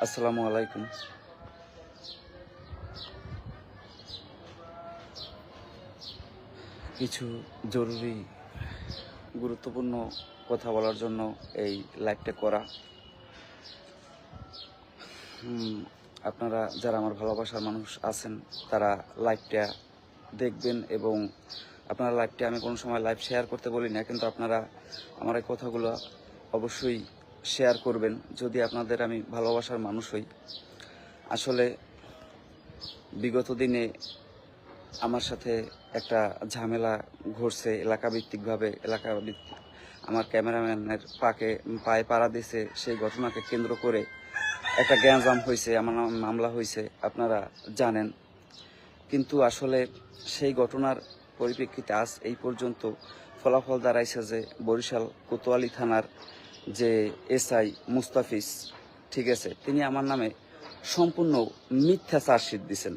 আসসালামু আলাইকুম। কিছু জরুরি গুরুত্বপূর্ণ কথা বলার জন্য এই লাইভটা করা। আপনারা যারা আমার ভালোবাসার মানুষ আছেন তারা লাইভটা দেখবেন এবং আপনারা লাইভটা, আমি কোনো সময় লাইভ শেয়ার করতে বলি না, কিন্তু আপনারা আমার এই কথাগুলো অবশ্যই শেয়ার করবেন যদি আপনাদের আমি ভালোবাসার মানুষ হই। আসলে বিগত দিনে আমার সাথে একটা ঝামেলা ঘটছে এলাকাভিত্তিকভাবে। আমার ক্যামেরাম্যানের পায়ে পাড়া দিছে, সেই ঘটনাকে কেন্দ্র করে একটা গ্যাঞ্জাম হয়েছে, আমার নামে মামলা হয়েছে, আপনারা জানেন। কিন্তু আসলে সেই ঘটনার পরিপ্রেক্ষিতে আজ এই পর্যন্ত ফলাফল দাঁড়াইছে যে বরিশাল কোতোয়ালি থানার যে এসআই মুস্তাফিজ, ঠিক আছে, তিনি আমার নামে সম্পূর্ণ মিথ্যা চার্জশিট দিছেন,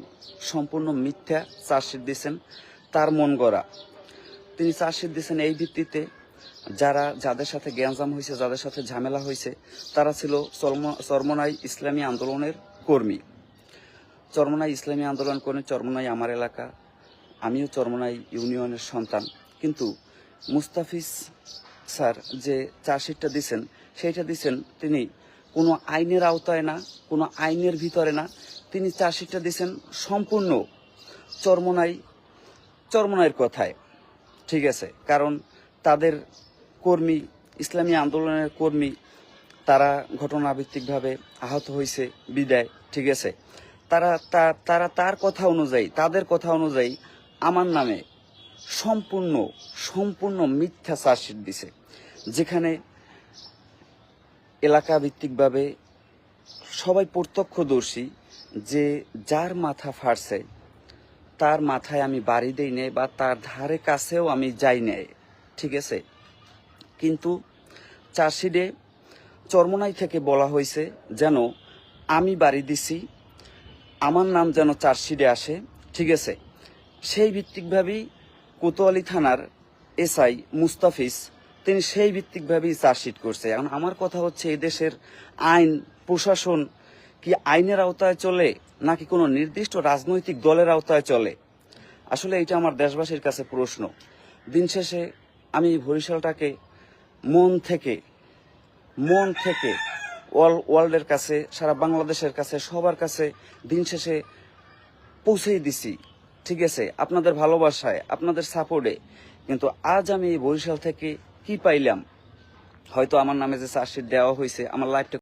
সম্পূর্ণ মিথ্যা চার্জশিট দিছেন। তার মন গড়া তিনি চার্জশিট দিছেন এই ভিত্তিতে যাদের সাথে গ্যাঞ্জাম হয়েছে, যাদের সাথে ঝামেলা হয়েছে, তারা ছিল চরমনাই ইসলামী আন্দোলনের কর্মী। চরমনাই ইসলামী আন্দোলন কর্মী, চরমনাই আমার এলাকা, আমিও চরমনাই ইউনিয়নের সন্তান। কিন্তু মুস্তাফিজ স্যার যে চার্জশিটটা দিছেন, সেইটা দিছেন তিনি কোনো আইনের আওতায় না, কোনো আইনের ভিতরে না। তিনি চার্জশিটটা দিছেন সম্পূর্ণ চরমনাইয়ের কথায়, ঠিক আছে। কারণ তাদের কর্মী, ইসলামী আন্দোলনের কর্মী, তারা ঘটনাভিত্তিকভাবে আহত হয়েছে বিদায়, ঠিক আছে। তারা তার কথা অনুযায়ী, তাদের কথা অনুযায়ী আমার নামে সম্পূর্ণ মিথ্যা চার্জশিট দিছে, যেখানে এলাকা ভিত্তিকভাবে সবাই প্রত্যক্ষদর্শী যে যার মাথা ফাটছে তার মাথায় আমি বাড়ি দেই নাই বা তার ধারে কাছেও আমি যাই নাই, ঠিক আছে। কিন্তু চার্জশিটে চরমনাই থেকে বলা হয়েছে যেন আমি বাড়ি দিছি, আমার নাম যেন চার্জশিটে আসে, ঠিক আছে। সেই ভিত্তিকভাবেই কোতোয়ালি থানার এসআই মুস্তাফিজ তিনি সেই ভিত্তিকভাবেই চার্জশিট করছে। এখন আমার কথা হচ্ছে, এই দেশের আইন প্রশাসন কি আইনের আওতায় চলে নাকি কোনো নির্দিষ্ট রাজনৈতিক দলের আওতায় চলে? আসলে এটা আমার দেশবাসীর কাছে প্রশ্ন। দিন শেষে আমি বরিশালটাকে মন থেকে ওয়ার্ল্ডের কাছে, সারা বাংলাদেশের কাছে, সবার কাছে দিন শেষে পৌঁছেই দিছি, ঠিক আছে, আপনাদের ভালোবাসায়, আপনাদের সাপোর্টে। কিন্তু আজ আমি বরিশাল থেকে কি পাইলাম? হয়তো আমার নামে যে চার্জশিট দেওয়া হয়েছে, আমার লাইফটা